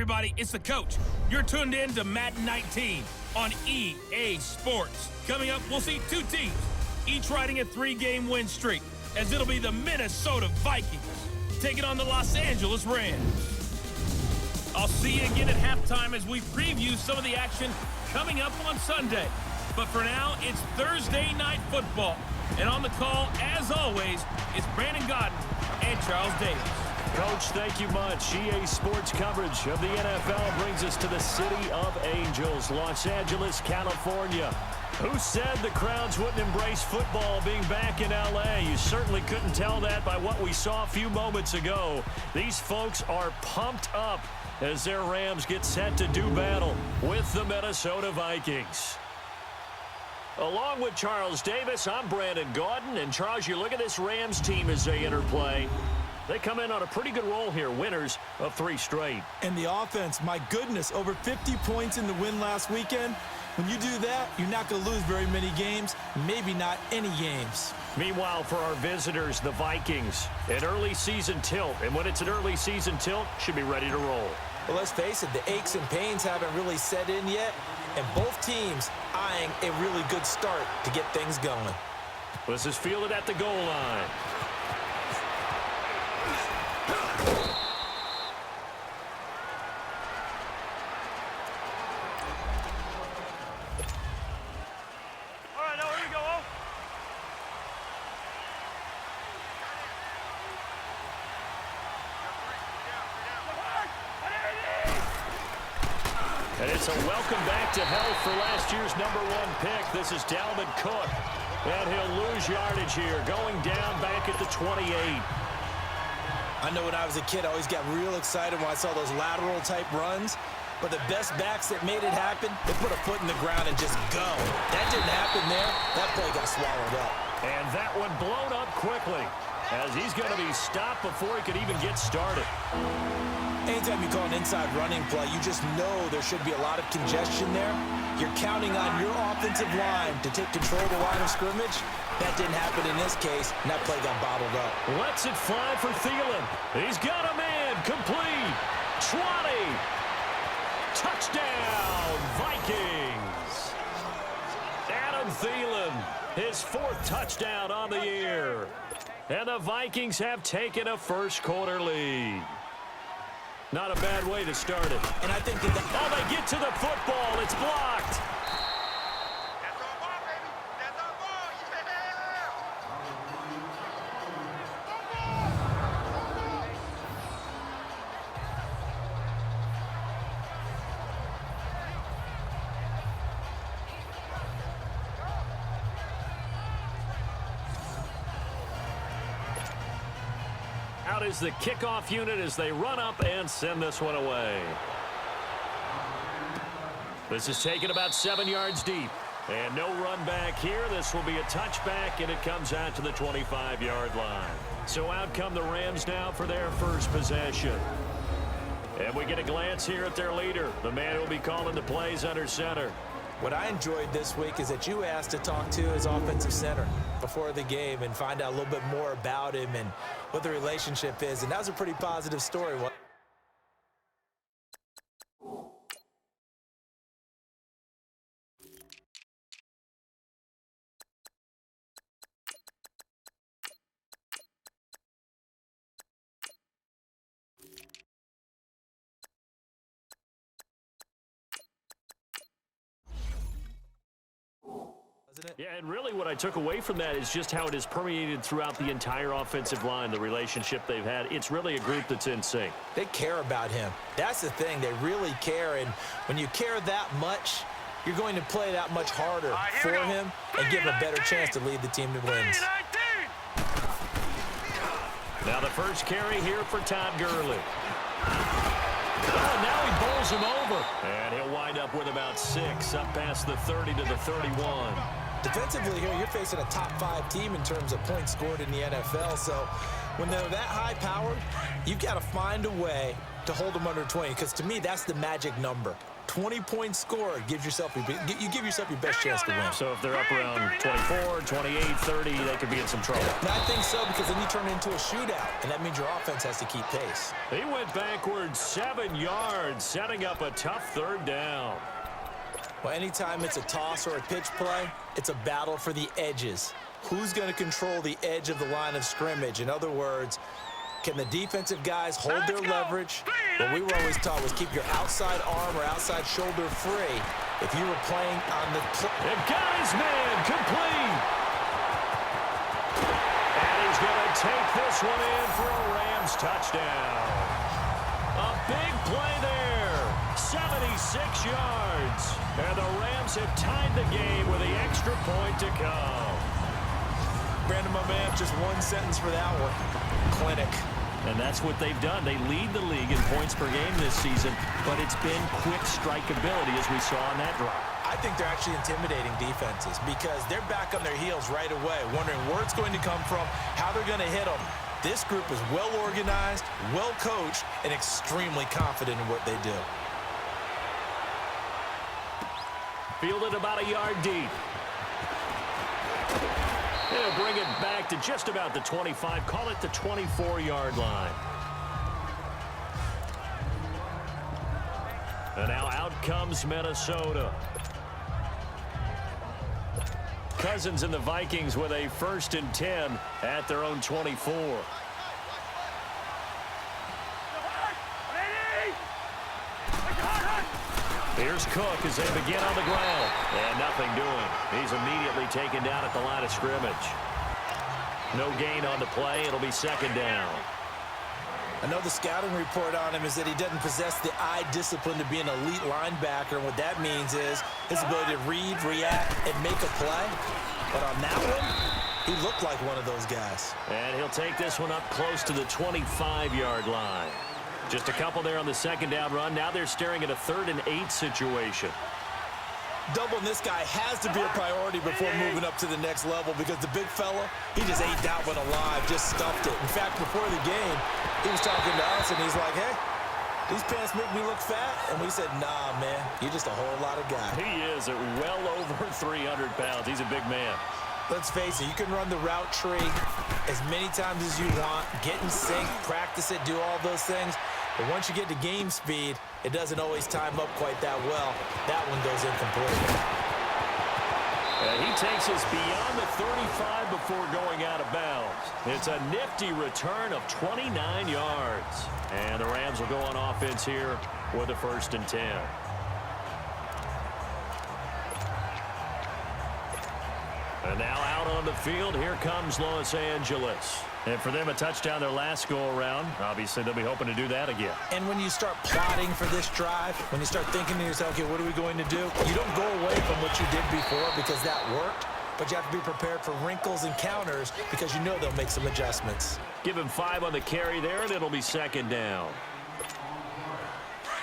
everybody, it's the coach. You're tuned in to Madden 19 on EA Sports. Coming up, we'll see two teams, each riding a 3-game win streak, as it'll be the Minnesota Vikings taking on the Los Angeles Rams. I'll see you again at halftime as we preview some of the action coming up on Sunday. But for now, it's Thursday Night Football. And on the call, as always, is Brandon Gaudin and Charles Davis. Coach, thank you much. EA Sports coverage of the NFL brings us to the City of Angels, Los Angeles, California. Who said the crowds wouldn't embrace football being back in L.A.? You certainly couldn't tell that by what we saw a few moments ago. These folks are pumped up as their Rams get set to do battle with the Minnesota Vikings. Along with Charles Davis, I'm Brandon Gaudin. And Charles, you look at this Rams team as they interplay. They come in on a pretty good roll here, winners of 3 straight. And the offense, my goodness, over 50 points in the win last weekend. When you do that, you're not going to lose very many games, maybe not any games. Meanwhile, for our visitors, the Vikings, an early season tilt. And when it's an early season tilt, should be ready to roll. Well, let's face it, the aches and pains haven't really set in yet. And both teams eyeing a really good start to get things going. This is fielded at the goal line. And it's a welcome back to health for last year's #1 pick. This is Dalvin Cook. And he'll lose yardage here, going down back at the 28. I know when I was a kid, I always got real excited when I saw those lateral-type runs. But the best backs that made it happen, they put a foot in the ground and just go. That didn't happen there. That play got swallowed up. And that one blown up quickly, as he's going to be stopped before he could even get started. Anytime you call an inside running play, you just know there should be a lot of congestion there. You're counting on your offensive line to take control of the line of scrimmage. That didn't happen in this case, and that play got bottled up. Lets it fly for Thielen. He's got a man, complete. 20. Touchdown, Vikings. Adam Thielen, his 4th touchdown on the year. And the Vikings have taken a first-quarter lead. Not a bad way to start it. And I think that they get to the football. It's blocked. That's our ball, baby. That's our ball. Out is the kickoff unit as they run up and send this one away. This is taken about 7 yards deep. And no run back here. This will be a touchback, and it comes out to the 25-yard line. So out come the Rams now for their first possession. And we get a glance here at their leader, the man who will be calling the plays under center. what I enjoyed this week is that you asked to talk to his offensive center before the game and find out a little bit more about him and what the relationship is. And that was a pretty positive story. Yeah, and really what I took away from that is just how it has permeated throughout the entire offensive line, the relationship they've had. It's really a group that's in sync. They care about him. That's the thing. They really care, and when you care that much, you're going to play that much harder for him and give him a better chance to lead the team to wins. Now the first carry here for Todd Gurley. Oh, now he bowls him over. And he'll wind up with about 6, up past the 30 to the 31. Defensively here, you're facing a top-5 team in terms of points scored in the NFL. So when they're that high-powered, you've got to find a way to hold them under 20. Because to me, that's the magic number. 20-point score gives yourself you give yourself your best chance to win. So if they're up around 24, 28, 30, they could be in some trouble. And I think so, because then you turn it into a shootout, and that means your offense has to keep pace. He went backwards 7 yards, setting up a tough third down. Well, anytime it's a toss or a pitch play, it's a battle for the edges. Who's going to control the edge of the line of scrimmage? In other words, can the defensive guys hold their leverage? What we were always taught was keep your outside arm or outside shoulder free. If you were playing on the... It got his man complete. And he's going to take this one in for a Rams touchdown. A big play there. 76 yards. And the Rams have tied the game with the extra point to come. Brandon, my man, just one sentence for that one. Clinic. And that's what they've done. They lead the league in points per game this season, but it's been quick strikeability as we saw on that drive. I think they're actually intimidating defenses because they're back on their heels right away, wondering where it's going to come from, how they're going to hit them. This group is well organized, well coached, and extremely confident in what they do. Fielded about a yard deep. They'll bring it back to just about the 25. Call it the 24-yard line. And now out comes Minnesota. Cousins and the Vikings with a 1st and 10 at their own 24. Here's Cook as they begin on the ground. And nothing doing. He's immediately taken down at the line of scrimmage. No gain on the play. It'll be 2nd down. I know the scouting report on him is that he doesn't possess the eye discipline to be an elite linebacker. And what that means is his ability to read, react, and make a play. But on that one, he looked like one of those guys. And he'll take this one up close to the 25-yard line. Just a couple there on the 2nd down run. Now they're staring at a 3rd and 8 situation. Doubling this guy has to be a priority before moving up to the next level because the big fella, he just ate that one alive, just stuffed it. In fact, before the game, he was talking to us, and he's like, hey, these pants make me look fat. And we said, nah, man, you're just a whole lot of guy. He is at well over 300 pounds. He's a big man. Let's face it, you can run the route tree as many times as you want, get in sync, practice it, do all those things. But once you get to game speed, it doesn't always time up quite that well. That one goes incomplete. And he takes us beyond the 35 before going out of bounds. It's a nifty return of 29 yards. And the Rams will go on offense here with a 1st and 10. And now out on the field, here comes Los Angeles. And for them, a touchdown their last go-around. Obviously, they'll be hoping to do that again. And when you start plotting for this drive, when you start thinking to yourself, okay, what are we going to do? You don't go away from what you did before because that worked, but you have to be prepared for wrinkles and counters because you know they'll make some adjustments. Give him 5 on the carry there, and it'll be 2nd down.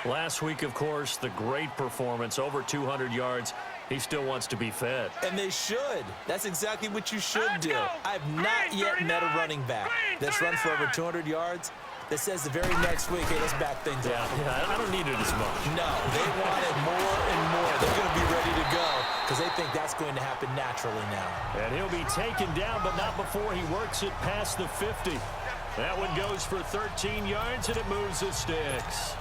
Last week, of course, the great performance, over 200 yards. He still wants to be fed. And they should. That's exactly what you should do. I've not yet met a running back that's run for over 200 yards that says the very next week, hey, let's back things up. Yeah, I don't need it as much. No, they want it more and more. They're going to be ready to go because they think that's going to happen naturally now. And he'll be taken down, but not before he works it past the 50. That one goes for 13 yards, and it moves the sticks.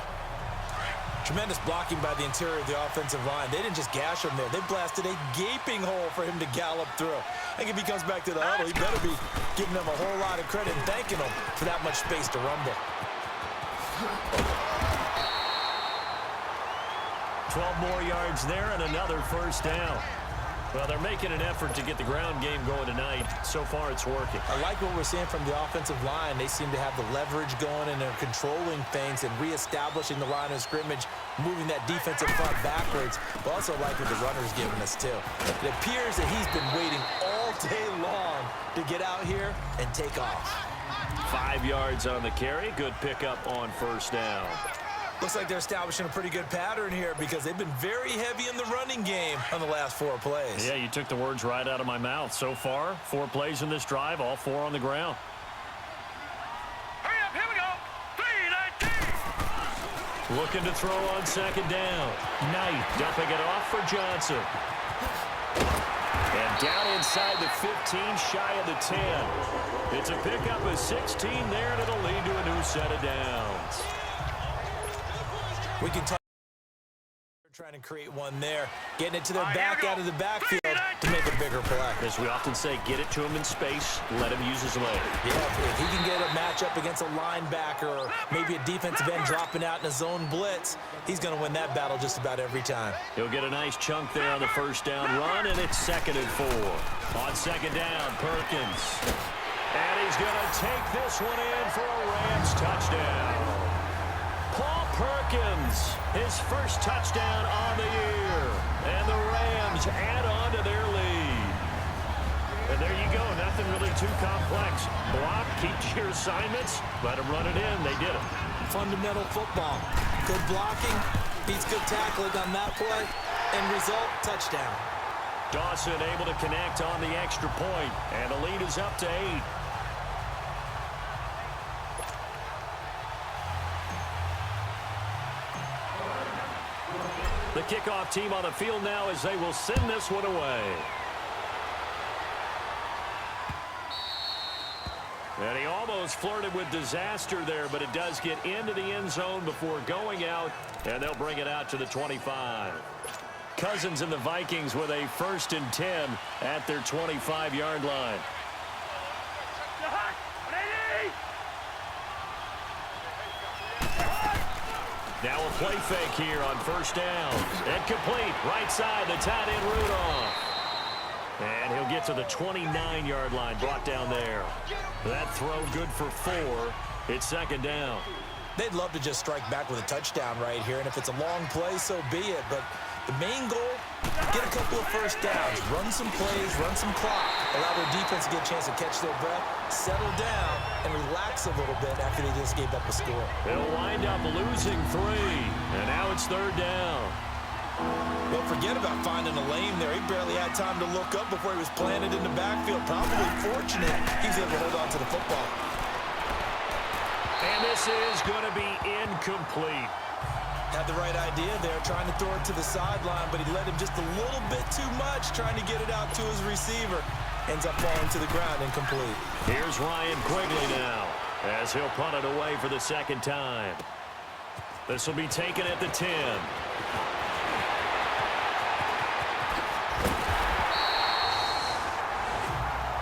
Tremendous blocking by the interior of the offensive line. They didn't just gash him there. They blasted a gaping hole for him to gallop through. I think if he comes back to the huddle, he better be giving them a whole lot of credit and thanking them for that much space to rumble. 12 more yards there and another 1st down. Well, they're making an effort to get the ground game going tonight. So far, it's working. I like what we're seeing from the offensive line. They seem to have the leverage going, and they're controlling things and reestablishing the line of scrimmage, moving that defensive front backwards. But also like what the runner's giving us, too. It appears that he's been waiting all day long to get out here and take off. 5 yards on the carry. Good pickup on 1st down. Looks like they're establishing a pretty good pattern here because they've been very heavy in the running game on the last 4 plays. Yeah, you took the words right out of my mouth. So far, 4 plays in this drive, all 4 on the ground. Hurry up, here we go. 3-19. Looking to throw on second down. Knight dumping it off for Johnson. And down inside the 15, shy of the 10. It's a pickup of 16 there, and it'll lead to a new set of downs. We can talk. Trying to create one there. Getting it to their back out of the backfield to make a bigger play. As we often say, get it to him in space, let him use his leg. Yeah, if he can get a matchup against a linebacker or maybe a defensive end dropping out in a zone blitz, he's going to win that battle just about every time. He'll get a nice chunk there on the first down run, and it's 2nd and 4. On second down, Perkins. And he's going to take this one in for a Rams touchdown. Paul Perkins, his first touchdown on the year. And the Rams add on to their lead. And there you go, nothing really too complex. Block, keep to your assignments, let them run it in. They did it. Fundamental football. Good blocking, beats good tackling on that play. End result, touchdown. Dawson able to connect on the extra point, and the lead is up to 8. The kickoff team on the field now as they will send this one away. And he almost flirted with disaster there, but it does get into the end zone before going out, and they'll bring it out to the 25. Cousins and the Vikings with a 1st and 10 at their 25-yard line. Now a play fake here on first down. And complete. Right side, the tight end Rudolph. And he'll get to the 29-yard line, brought down there. That throw good for 4. It's 2nd down. They'd love to just strike back with a touchdown right here, and if it's a long play, so be it. But the main goal, get a couple of first downs, run some plays, run some clock, allow their defense to get a chance to catch their breath, settle down, and relax a little bit after they just gave up a score. They'll wind up losing 3, and now it's 3rd down. Well, forget about finding a lane there. He barely had time to look up before he was planted in the backfield. Probably fortunate he's able to hold on to the football. And this is going to be incomplete. Had the right idea there, trying to throw it to the sideline, but he led him just a little bit too much, trying to get it out to his receiver. Ends up falling to the ground, incomplete. Here's Ryan Quigley now, as he'll punt it away for the 2nd time. This will be taken at the 10.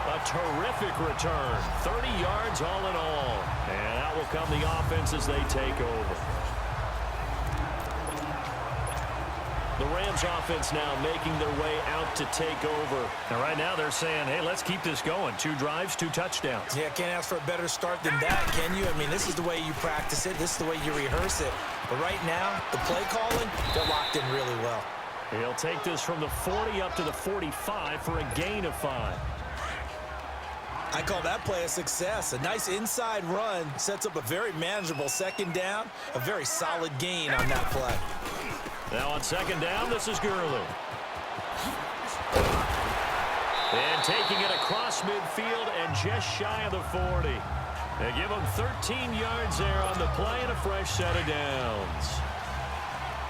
A terrific return, 30 yards all in all. And out will come the offense as they take over. The Rams offense now making their way out to take over. And right now they're saying, hey, let's keep this going. 2 drives, 2 touchdowns. Yeah, can't ask for a better start than that, can you? I mean, this is the way you practice it. This is the way you rehearse it. But right now, the play calling, they're locked in really well. He'll take this from the 40 up to the 45 for a gain of 5. I call that play a success. A nice inside run sets up a very manageable 2nd down. A very solid gain on that play. Now on 2nd down, this is Gurley. And taking it across midfield and just shy of the 40. They give him 13 yards there on the play and a fresh set of downs.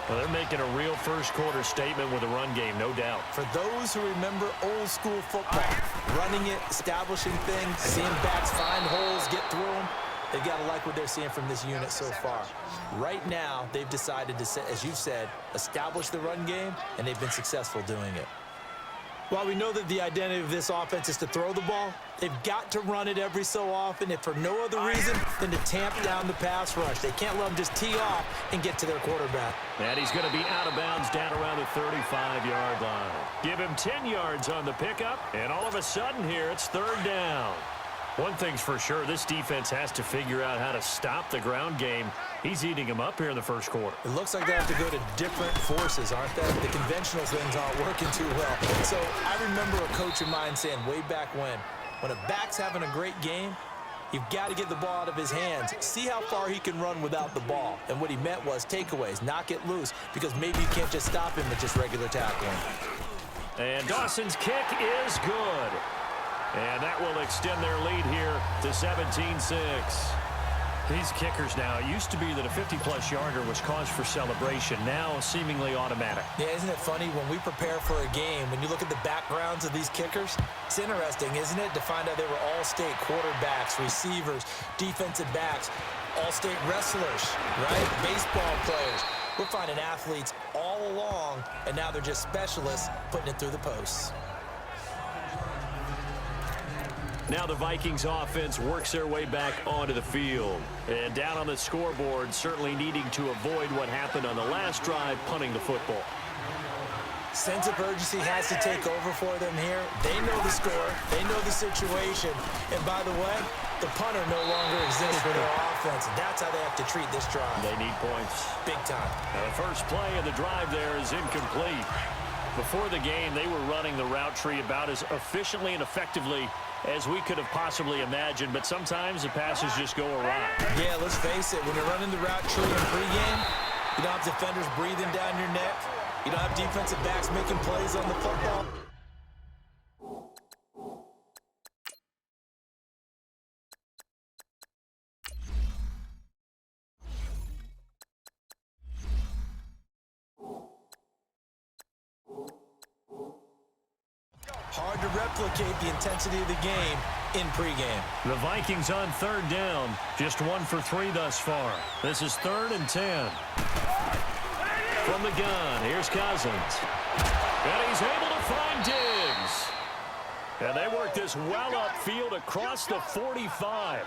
Well, they're making a real first-quarter statement with a run game, no doubt. For those who remember old-school football, running it, establishing things, seeing backs find holes, get through them, they've got to like what they're seeing from this unit so far. Right now, they've decided to, as you've said, establish the run game, and they've been successful doing it. While we know that the identity of this offense is to throw the ball, they've got to run it every so often, if for no other reason than to tamp down the pass rush. They can't let them just tee off and get to their quarterback. And he's going to be out of bounds down around the 35-yard line. Give him 10 yards on the pickup, and all of a sudden here, it's 3rd down. One thing's for sure, this defense has to figure out how to stop the ground game. He's eating him up here in the first quarter. It looks like they have to go to different forces, aren't they? The conventional things aren't working too well. So I remember a coach of mine saying way back when a back's having a great game, you've got to get the ball out of his hands. See how far he can run without the ball. And what he meant was takeaways, knock it loose, because maybe you can't just stop him with just regular tackling. And Dawson's kick is good. And that will extend their lead here to 17-6. These kickers now, it used to be that a 50-plus yarder was cause for celebration. Now, seemingly automatic. Yeah, isn't it funny when we prepare for a game, when you look at the backgrounds of these kickers, it's interesting, isn't it, to find out they were all-state quarterbacks, receivers, defensive backs, all-state wrestlers, right? Baseball players. We're finding athletes all along, and now they're just specialists putting it through the posts. Now the Vikings offense works their way back onto the field. And down on the scoreboard, certainly needing to avoid what happened on the last drive, punting the football. Sense of urgency has to take over for them here. They know the score. They know the situation. And by the way, the punter no longer exists for their offense. And that's how they have to treat this drive. They need points. Big time. Now the first play of the drive there is incomplete. Before the game, they were running the route tree about as efficiently and effectively as we could have possibly imagined, but sometimes the passes just go awry. Yeah, let's face it, when you're running the route tree in pregame, you don't have defenders breathing down your neck. You don't have defensive backs making plays on the football. Hard to replicate the intensity of the game in pregame. The Vikings on third down, just 1 for 3 thus far. This is 3rd and 10. From the gun, here's Cousins. And he's able to find Diggs. And they work this well upfield across the 45.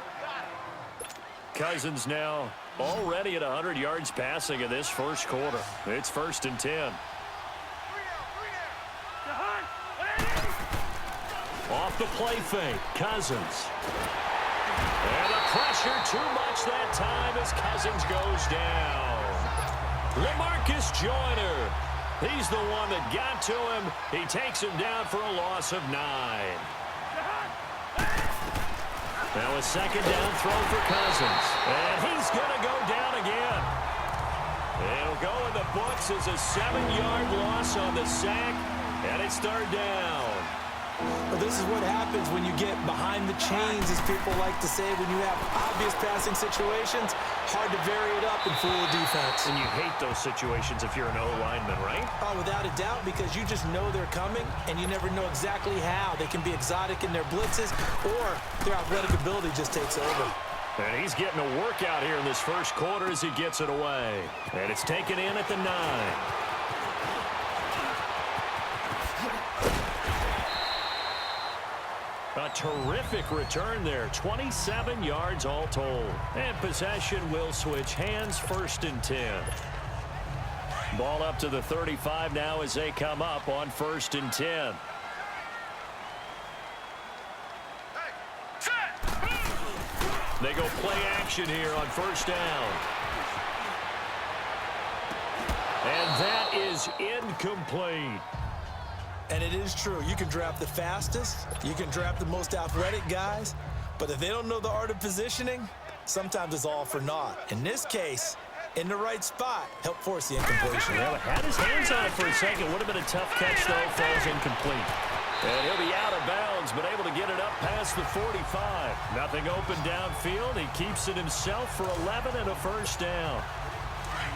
Cousins now already at 100 yards passing in this first quarter. It's 1st and 10. Off the play fake, Cousins. And the pressure too much that time as Cousins goes down. LaMarcus Joyner. He's the one that got to him. He takes him down for a loss of 9. Now a 2nd down throw for Cousins. And he's going to go down again. It'll go in the books as a 7-yard loss on the sack. And it's 3rd down. Well, this is what happens when you get behind the chains, as people like to say, when you have obvious passing situations. Hard to vary it up and fool a defense. And you hate those situations if you're an O-lineman, right? Oh, without a doubt, because you just know they're coming, and you never know exactly how. They can be exotic in their blitzes, or their athletic ability just takes over. And he's getting a workout here in this first quarter as he gets it away. And it's taken in at the 9. A terrific return there, 27 yards all told. And possession will switch hands, 1st and 10. Ball up to the 35 now as they come up on 1st and 10. They go play action here on 1st down. And that is incomplete. And it is true. You can draft the fastest. You can draft the most athletic guys. But if they don't know the art of positioning, sometimes it's all for naught. In this case, in the right spot, helped force the incompletion. Well, had his hands on it for a second. Would have been a tough catch, though. Falls incomplete. And he'll be out of bounds, but able to get it up past the 45. Nothing open downfield. He keeps it himself for 11 and a 1st down.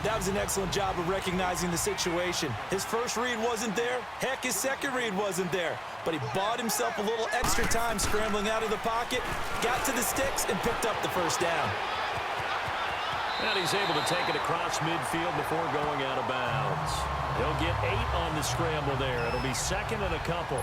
That was an excellent job of recognizing the situation. His first read wasn't there. Heck, his second read wasn't there. But he bought himself a little extra time scrambling out of the pocket, got to the sticks, and picked up the 1st down. And he's able to take it across midfield before going out of bounds. He'll get 8 on the scramble there. It'll be 2nd and a couple.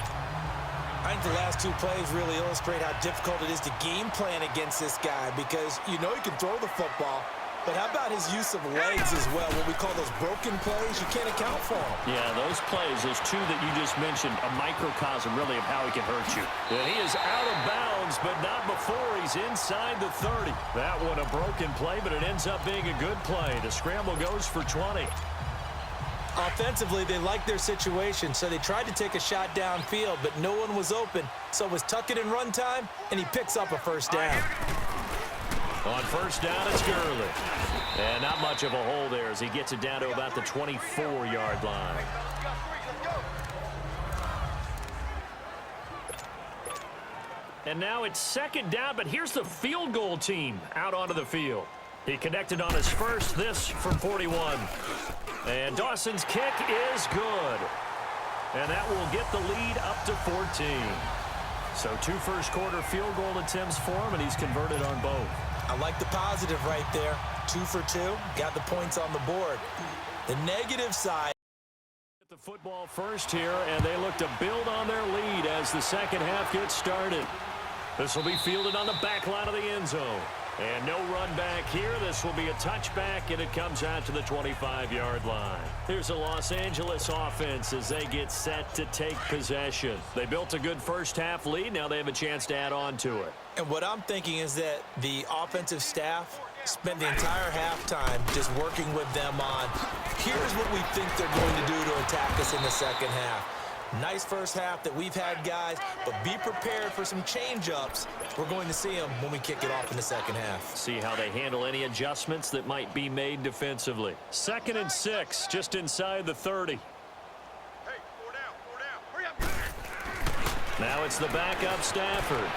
I think the last 2 plays really illustrate how difficult it is to game plan against this guy, because you know he can throw the football. But how about his use of legs as well, what we call those broken plays? You can't account for them. Yeah, those plays, those 2 that you just mentioned, a microcosm really of how he can hurt you. And he is out of bounds, but not before he's inside the 30. That one a broken play, but it ends up being a good play. The scramble goes for 20. Offensively, they liked their situation, so they tried to take a shot downfield, but no one was open. So it was tuck it in run time, and he picks up a 1st down. On 1st down, it's Gurley. And not much of a hole there as he gets it down to about the 24-yard line. And now it's second down, but here's the field goal team out onto the field. He connected on his first, this from 41. And Dawson's kick is good. And that will get the lead up to 14. So 2 first-quarter field goal attempts for him, and he's converted on both. I like the positive right there. 2 for 2, got the points on the board. The negative side. The football first here, and they look to build on their lead as the second half gets started. This will be fielded on the back line of the end zone. And no run back here. This will be a touchback, and it comes out to the 25-yard line. Here's the Los Angeles offense as they get set to take possession. They built a good first-half lead. Now they have a chance to add on to it. And what I'm thinking is that the offensive staff spent the entire halftime just working with them on, here's what we think they're going to do to attack us in the second half. Nice first half that we've had, guys, but be prepared for some change-ups. We're going to see them when we kick it off in the second half. See how they handle any adjustments that might be made defensively. 2nd and 6, just inside the 30. Hey, 4 down. Hurry up. Now it's the backup Stafford.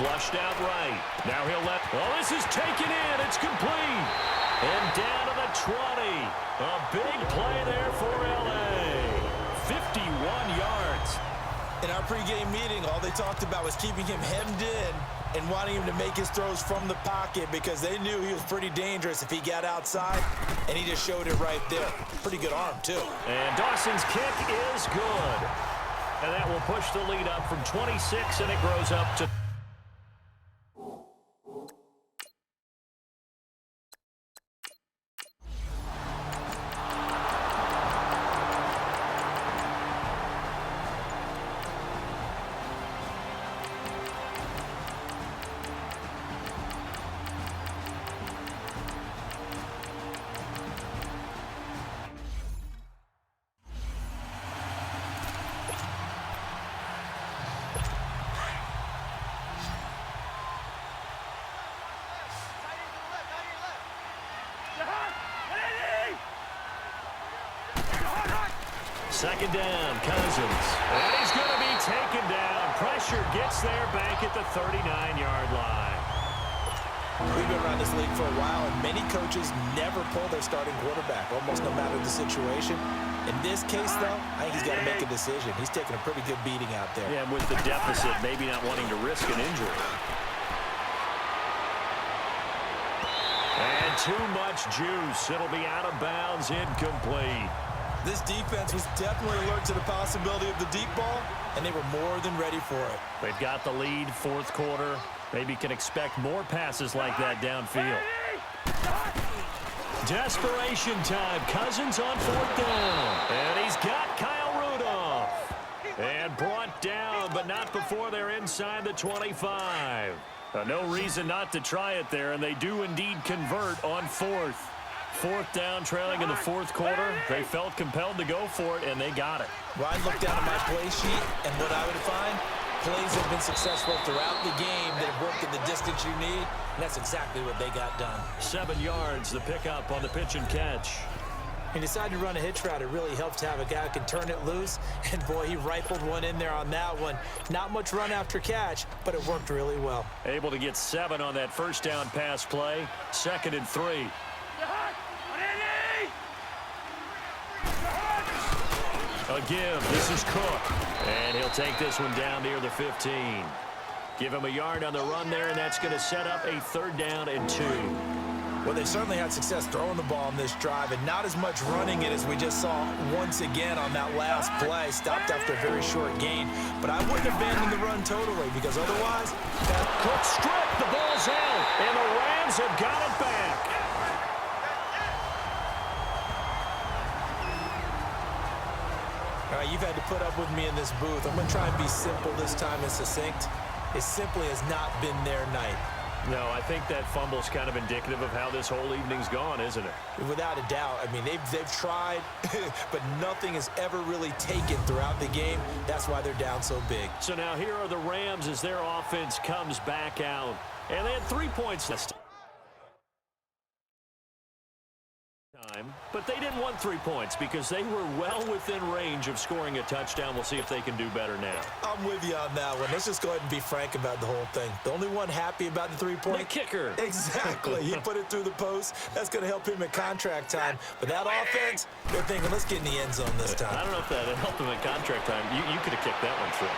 Flushed out right. Now he'll let... Oh, this is taken in. It's complete. And down to the 20. A big play there for L.A. 51 yards. In our pregame meeting, all they talked about was keeping him hemmed in and wanting him to make his throws from the pocket because they knew he was pretty dangerous if he got outside, and he just showed it right there. Pretty good arm, too. And Dawson's kick is good. And that will push the lead up from 26, and it grows up to... Second down, Cousins. And he's going to be taken down. Pressure gets there back at the 39-yard line. We've been around this league for a while, and many coaches never pull their starting quarterback, almost no matter the situation. In this case, though, I think he's got to make a decision. He's taking a pretty good beating out there. Yeah, with the deficit, maybe not wanting to risk an injury. And too much juice. It'll be out of bounds, incomplete. This defense was definitely alert to the possibility of the deep ball, and they were more than ready for it. They've got the lead, 4th quarter. Maybe can expect more passes like that downfield. Desperation time. Cousins on 4th down. And he's got Kyle Rudolph. And brought down, but not before they're inside the 25. No reason not to try it there, and they do indeed convert on 4th. 4th down, trailing in the 4th quarter. They felt compelled to go for it, and they got it. Well, I look down at my play sheet, and what I would find, plays have been successful throughout the game that have worked in the distance you need, and that's exactly what they got done. 7 yards, the pickup on the pitch and catch. He decided to run a hitch route. It really helped to have a guy who can turn it loose, and boy, he rifled one in there on that one. Not much run after catch, but it worked really well. Able to get 7 on that first down pass play. 2nd and 3. A give. This is Cook. And he'll take this one down near the 15. Give him a yard on the run there, and that's going to set up a 3rd down and 2. Well, they certainly had success throwing the ball on this drive, and not as much running it as we just saw once again on that last play. Stopped after a very short gain, but I wouldn't abandon the run totally because otherwise... Cook stripped. The ball's out, and the Rams have got it back. All right, you've had to put up with me in this booth. I'm going to try and be simple this time and succinct. It simply has not been their night. No, I think that fumble's kind of indicative of how this whole evening's gone, isn't it? Without a doubt. I mean, they've tried, but nothing has ever really taken throughout the game. That's why they're down so big. So now here are the Rams as their offense comes back out. And they had 3 points left. But they didn't want 3 points because they were well within range of scoring a touchdown. We'll see if they can do better now. I'm with you on that one. Let's just go ahead and be frank about the whole thing. The only one happy about the 3-point? The kicker. Exactly. He put it through the post. That's going to help him at contract time. But that offense, they're thinking, let's get in the end zone this time. I don't know if that helped him at contract time. You could have kicked that one through.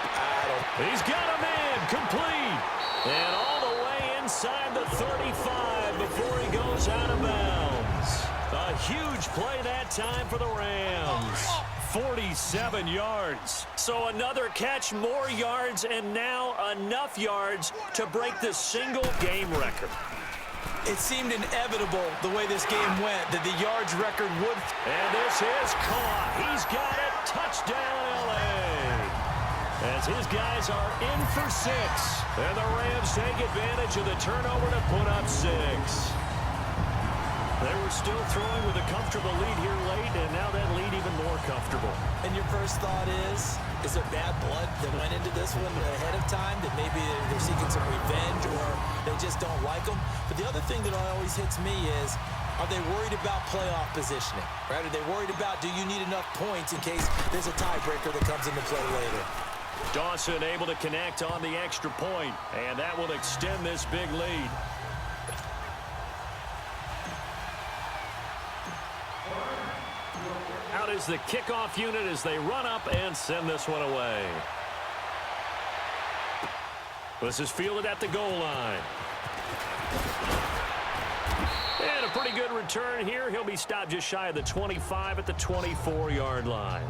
He's got him in. Complete. And all the way inside the 35 before he goes out of bounds. A huge play that time for the Rams. 47 yards. So another catch, more yards, and now enough yards to break the single-game record. It seemed inevitable the way this game went that the yards record would. And this is caught. He's got it. Touchdown, L.A. As his guys are in for 6. And the Rams take advantage of the turnover to put up 6. They were still throwing with a comfortable lead here late, and now that lead even more comfortable. And your first thought is there bad blood that went into this one ahead of time, that maybe they're seeking some revenge or they just don't like them? But the other thing that always hits me is, are they worried about playoff positioning? Right? Are they worried about, do you need enough points in case there's a tiebreaker that comes into play later? Dawson able to connect on the extra point, and that will extend this big lead. Out is the kickoff unit as they run up and send this one away. This is fielded at the goal line. And a pretty good return here. He'll be stopped just shy of the 25 at the 24-yard line.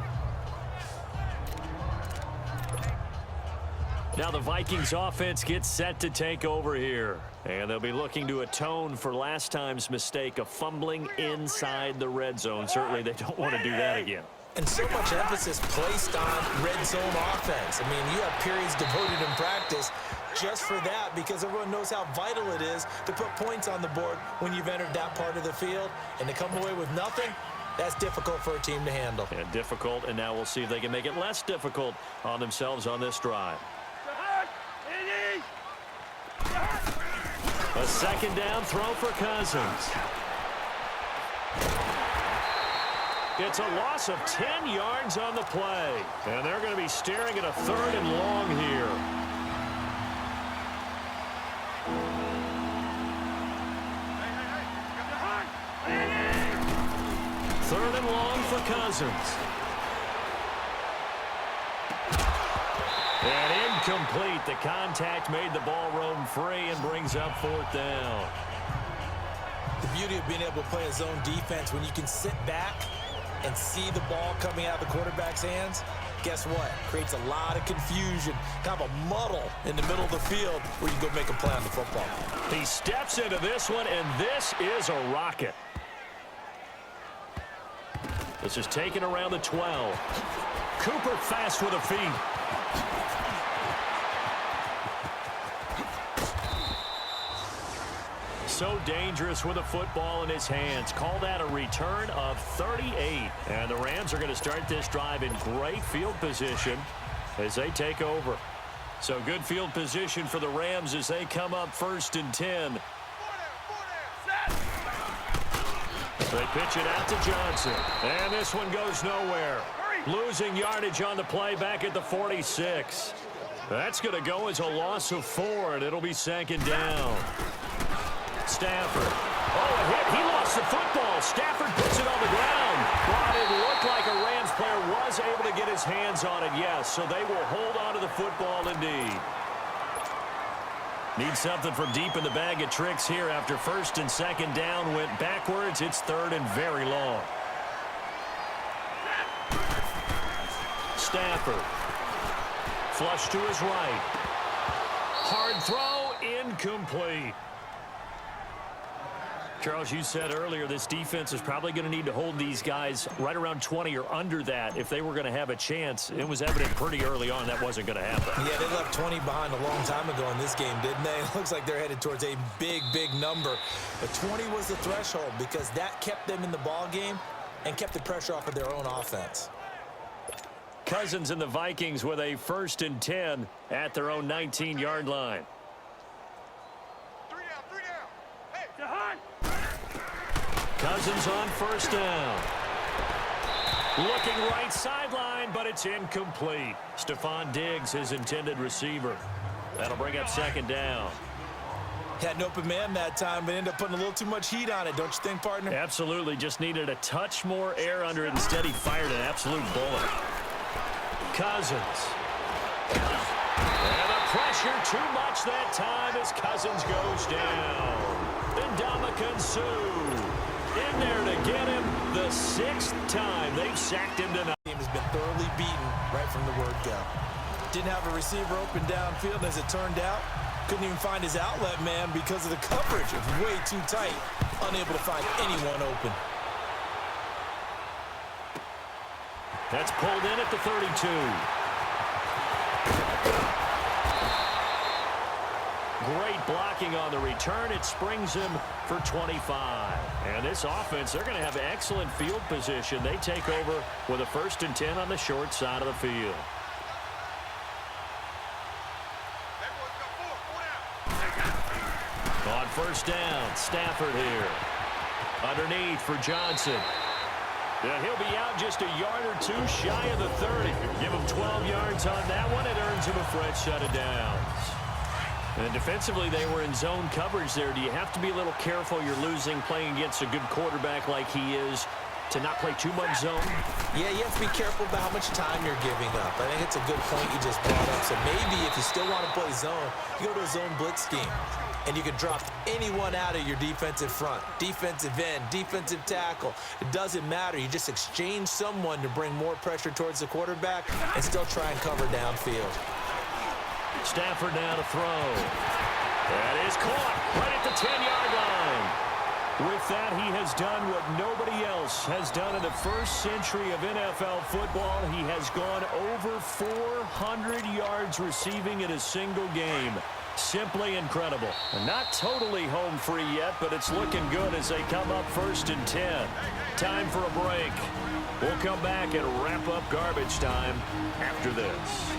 Now the Vikings offense gets set to take over here. And they'll be looking to atone for last time's mistake of fumbling inside the red zone. Certainly they don't want to do that again. And so much emphasis placed on red zone offense. I mean, you have periods devoted in practice just for that because everyone knows how vital it is to put points on the board when you've entered that part of the field. And to come away with nothing, that's difficult for a team to handle. Yeah, difficult, and now we'll see if they can make it less difficult on themselves on this drive. A second down throw for Cousins. It's a loss of 10 yards on the play. And they're going to be staring at a 3rd and long here. Third and long for Cousins. And incomplete. The contact made the ball roam free and brings up 4th down. The beauty of being able to play a zone defense when you can sit back and see the ball coming out of the quarterback's hands, guess what? Creates a lot of confusion, kind of a muddle in the middle of the field where you go make a play on the football. He steps into this one, and this is a rocket. This is taken around the 12. Cooper fast with the feet. So dangerous with a football in his hands. Call that a return of 38. And the Rams are going to start this drive in great field position as they take over. So good field position for the Rams as they come up 1st and 10. They pitch it out to Johnson. And this one goes nowhere. Losing yardage on the play back at the 46. That's going to go as a loss of 4, and it'll be 2nd down. Stafford. Oh, a hit. He lost the football. Stafford puts it on the ground. But it looked like a Rams player was able to get his hands on it, yes. So they will hold on to the football indeed. Need something from deep in the bag of tricks here after 1st and 2nd down went backwards. It's 3rd and very long. Stafford. Flush to his right. Hard throw. Incomplete. Charles, you said earlier this defense is probably going to need to hold these guys right around 20 or under that if they were going to have a chance. It was evident pretty early on that wasn't going to happen. Yeah, they left 20 behind a long time ago in this game, didn't they? It looks like they're headed towards a big, big number. But 20 was the threshold because that kept them in the ball game and kept the pressure off of their own offense. Cousins and the Vikings with a 1st and 10 at their own 19-yard line. Cousins on first down. Looking right sideline, but it's incomplete. Stephon Diggs, his intended receiver. That'll bring up second down. Had an open man that time, but ended up putting a little too much heat on it, don't you think, partner? Absolutely. Just needed a touch more air under it. Instead, he fired an absolute bullet. Cousins. And the pressure too much that time as Cousins goes down. And Suh in there to get him the 6th time they've sacked him tonight. The team has been thoroughly beaten right from the word go. Didn't have a receiver open downfield, as it turned out. Couldn't even find his outlet man because of the coverage. It was way too tight. Unable to find anyone open. That's pulled in at the 32. Great blocking on the return. It springs him for 25. And this offense, they're going to have excellent field position. They take over with a 1st and 10 on the short side of the field. On first down, Stafford here. Underneath for Johnson. And he'll be out just a yard or two shy of the 30. Give him 12 yards on that one. It earns him a fresh set of downs. And defensively, they were in zone coverage there. Do you have to be a little careful? You're losing playing against a good quarterback like he is to not play too much zone? Yeah, you have to be careful about how much time you're giving up. I think it's a good point you just brought up. So maybe if you still want to play zone, you go to a zone blitz scheme. And you can drop anyone out of your defensive front. Defensive end, defensive tackle. It doesn't matter. You just exchange someone to bring more pressure towards the quarterback and still try and cover downfield. Stafford now to throw. That is caught right at the 10-yard line. With that, he has done what nobody else has done in the 1st century of NFL football. He has gone over 400 yards receiving in a single game. Simply incredible. And not totally home free yet, but it's looking good as they come up 1st and 10. Time for a break. We'll come back and wrap up garbage time after this.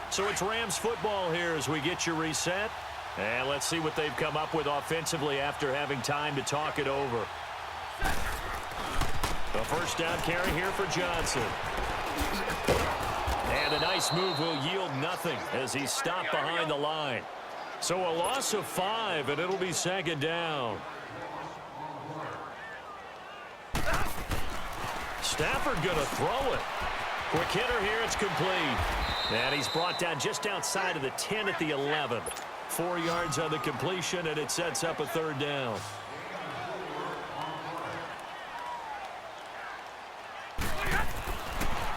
So it's Rams football here as we get you reset. And let's see what they've come up with offensively after having time to talk it over. The first down carry here for Johnson. And a nice move will yield nothing as he's stopped behind the line. So a loss of 5, and it'll be 2nd down. Stafford going to throw it. Quick hitter here, it's complete. And he's brought down just outside of the 10 at the 11. 4 yards on the completion, and it sets up a 3rd down.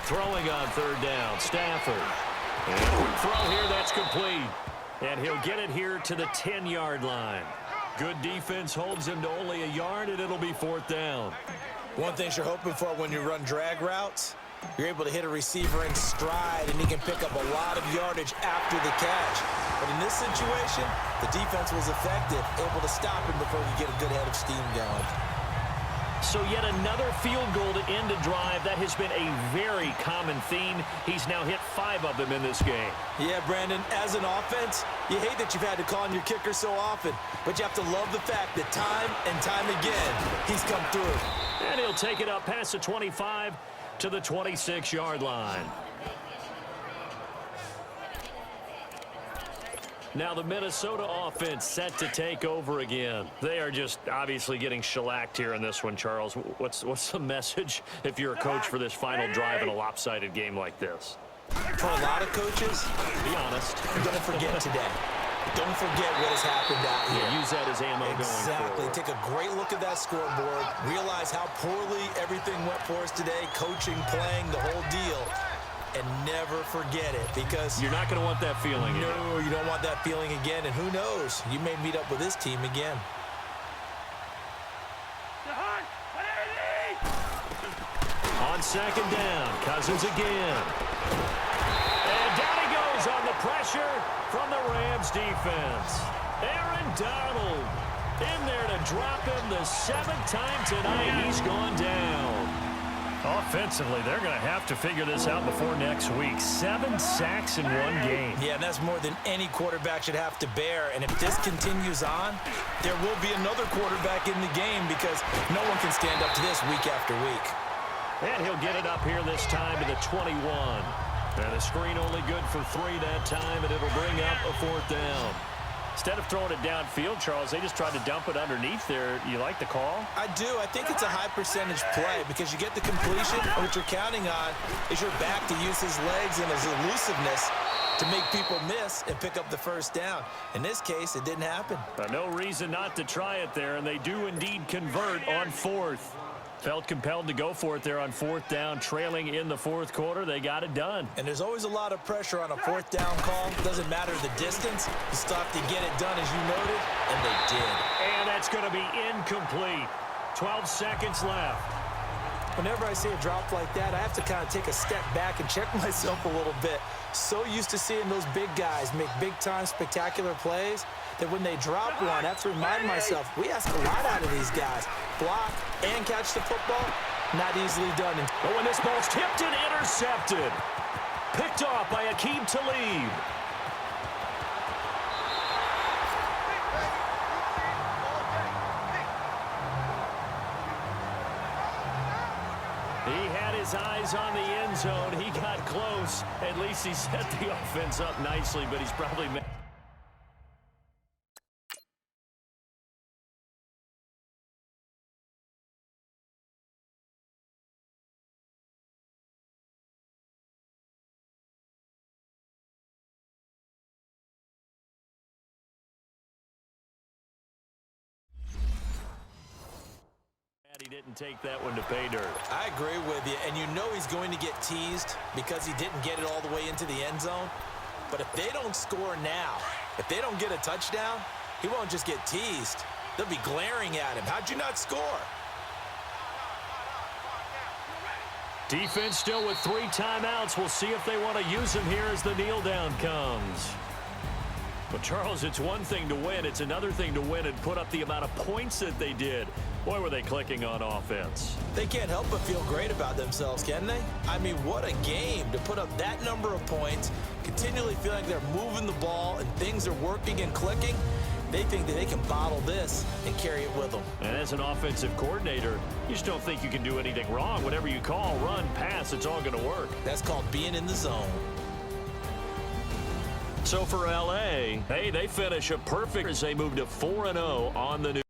Throwing on 3rd down, Stafford. And a quick throw here, that's complete. And he'll get it here to the 10-yard line. Good defense holds him to only a yard, and it'll be 4th down. One thing you're hoping for when you run drag routes, you're able to hit a receiver in stride, and he can pick up a lot of yardage after the catch. But in this situation, the defense was effective, able to stop him before he could get a good head of steam going. So yet another field goal to end a drive. That has been a very common theme. He's now hit 5 of them in this game. Yeah, Brandon, as an offense, you hate that you've had to call on your kicker so often, but you have to love the fact that time and time again, he's come through. And he'll take it up past the 25 to the 26-yard line. Now the Minnesota offense set to take over again. They are just obviously getting shellacked here in this one, Charles. What's the message if you're a coach for this final drive in a lopsided game like this? For a lot of coaches, be honest, don't forget today. Don't forget what has happened out here. Yeah, use that as ammo going forward. Take a great look at that scoreboard. Realize how poorly everything went for us today. Coaching, playing, the whole deal. And never forget it, because you're not going to want that feeling again. No, you don't want that feeling again. And who knows? You may meet up with this team again. On 2nd down, Cousins again. And down he goes on the pressure from the Rams defense. Aaron Donald in there to drop him the 7th time tonight. He's gone down. Offensively, they're going to have to figure this out before next week. 7 sacks in one game. Yeah, and that's more than any quarterback should have to bear. And if this continues on, there will be another quarterback in the game because no one can stand up to this week after week. And he'll get it up here this time to the 21. And the screen only good for 3 that time, and it'll bring up a 4th down. Instead of throwing it downfield, Charles, they just tried to dump it underneath there. You like the call? I do. I think it's a high percentage play because you get the completion, and what you're counting on is your back to use his legs and his elusiveness to make people miss and pick up the 1st down. In this case, it didn't happen. No reason not to try it there, and they do indeed convert on 4th. Felt compelled to go for it there on 4th down, trailing in the 4th quarter. They got it done. And there's always a lot of pressure on a 4th down call. Doesn't matter the distance. You still have to get it done, as you noted, and they did. And that's going to be incomplete. 12 seconds left. Whenever I see a drop like that, I have to kind of take a step back and check myself a little bit. So used to seeing those big guys make big-time spectacular plays that when they drop one, I have to remind myself, we ask a lot out of these guys. Block and catch the football, not easily done. But when this ball's tipped and intercepted, picked off by Akeem Talib. He had his eyes on the end zone. He got close. At least he set the offense up nicely, but he's probably... He didn't take that one to pay dirt. I agree with you, and you know he's going to get teased because he didn't get it all the way into the end zone. But if they don't score now, if they don't get a touchdown, he won't just get teased. They'll be glaring at him. How'd you not score? Defense still with 3 timeouts. We'll see if they want to use them here as the kneel down comes. But, Charles, it's one thing to win. It's another thing to win and put up the amount of points that they did. Boy, were they clicking on offense. They can't help but feel great about themselves, can they? I mean, what a game to put up that number of points, continually feeling like they're moving the ball and things are working and clicking. They think that they can bottle this and carry it with them. And as an offensive coordinator, you just don't think you can do anything wrong. Whatever you call, run, pass, it's all going to work. That's called being in the zone. So for L.A., hey, they finish a perfect as they move to 4-0 on the new.